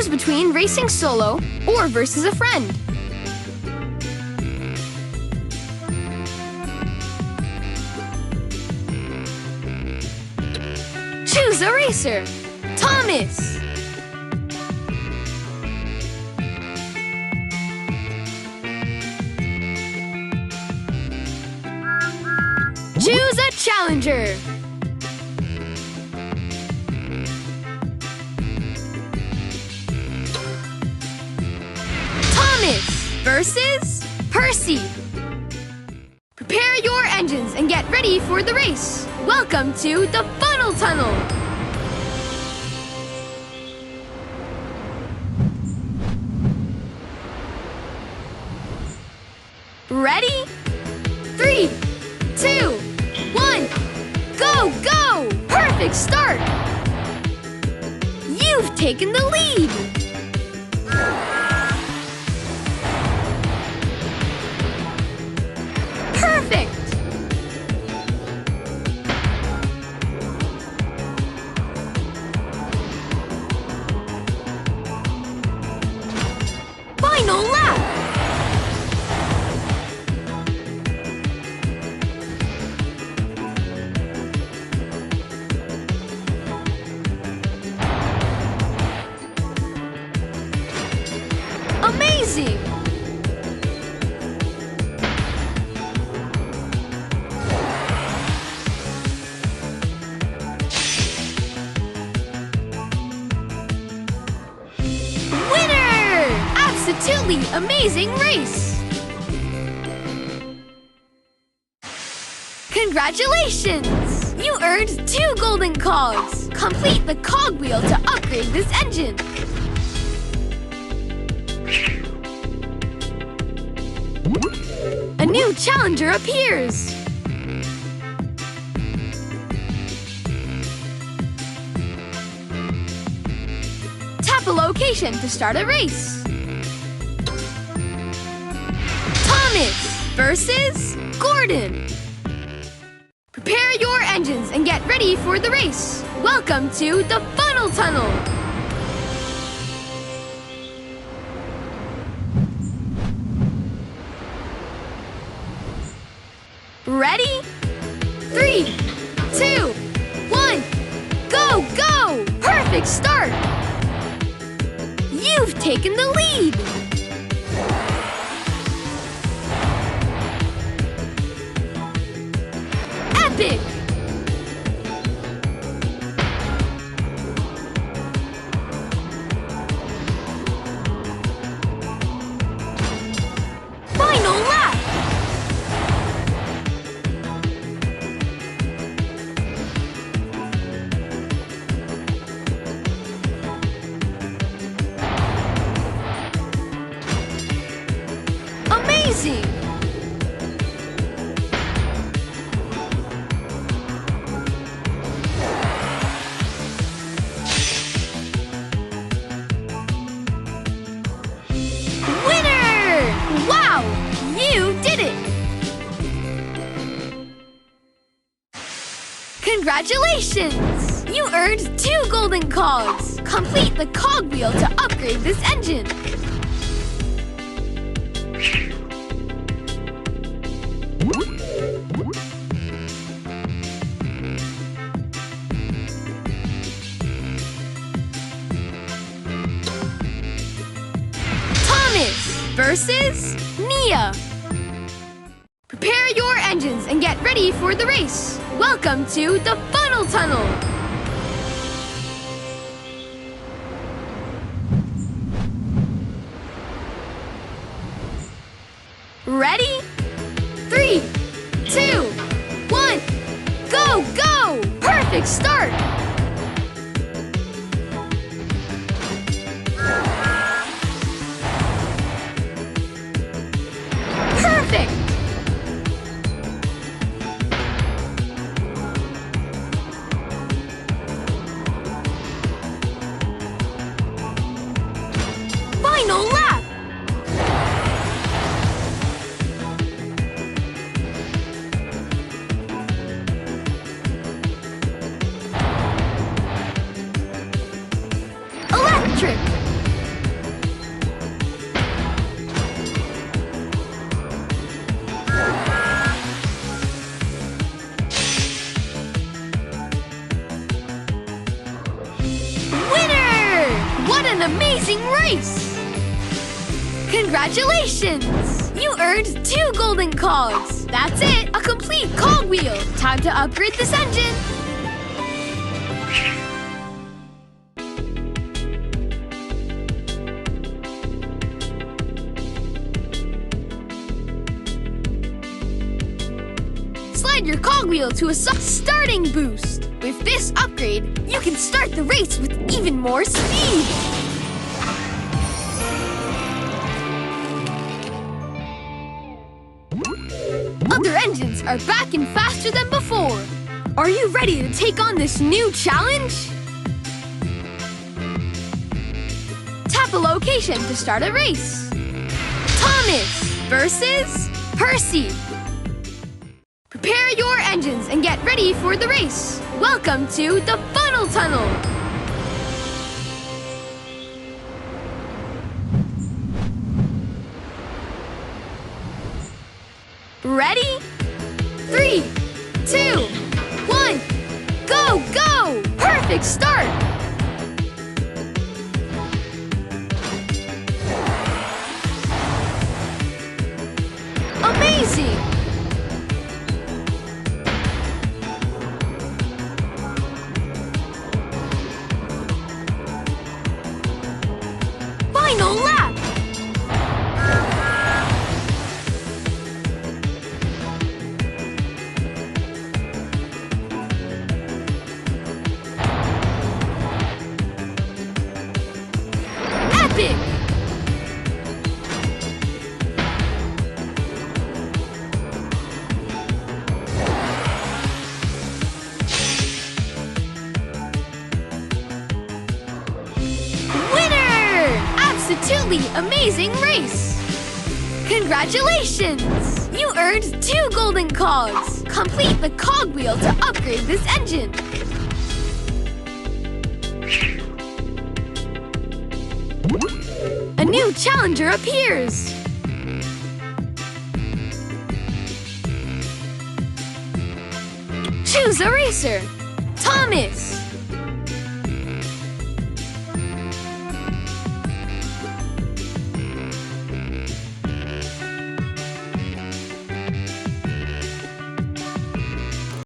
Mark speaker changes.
Speaker 1: Choose between racing solo or versus a friend. Choose a racer. Thomas. Choose a challenger. Thomas versus Percy. Prepare your engines and get ready for the race. Welcome to the funnel tunnel. Ready? 3, 2, 1, go, go! Perfect start! You've taken the lead! Perfect! Final lap! Amazing! Winner! Absolutely amazing race! Congratulations! You earned 2 golden cogs! Complete the cog wheel to upgrade this engine! A new challenger appears! Tap a location to start a race! Thomas versus Gordon! Prepare your engines and get ready for the race! Welcome to the funnel tunnel! Ready? 3, 2, 1, go, go! Perfect start! You've taken the lead! Epic! Final lap! Amazing! Winner! Wow! You did it! Congratulations! You earned 2 golden cogs! Complete the cog wheel to upgrade this engine! Thomas versus Nia. Prepare your engines and get ready for the race. Welcome to the funnel tunnel. Ready? 3, 2, 1, go, go! Perfect start! Perfect! Final lap! an amazing race! Congratulations! You earned 2 golden cogs! That's it! A complete cogwheel! Time to upgrade this engine! Slide your cogwheel to a starting boost! With this upgrade, you can start the race with even more speed! Other engines are back and faster than before! Are you ready to take on this new challenge? Tap a location to start a race! Thomas versus Percy! Prepare your engines and get ready for the race! Welcome to the Funnel Tunnel! Ready? 3, 2, 1, go, go! Perfect start! Amazing! Final lap! Epic! Absolutely amazing race! Congratulations! You earned 2 golden cogs! Complete the cogwheel to upgrade this engine! A new challenger appears! Choose a racer! Thomas!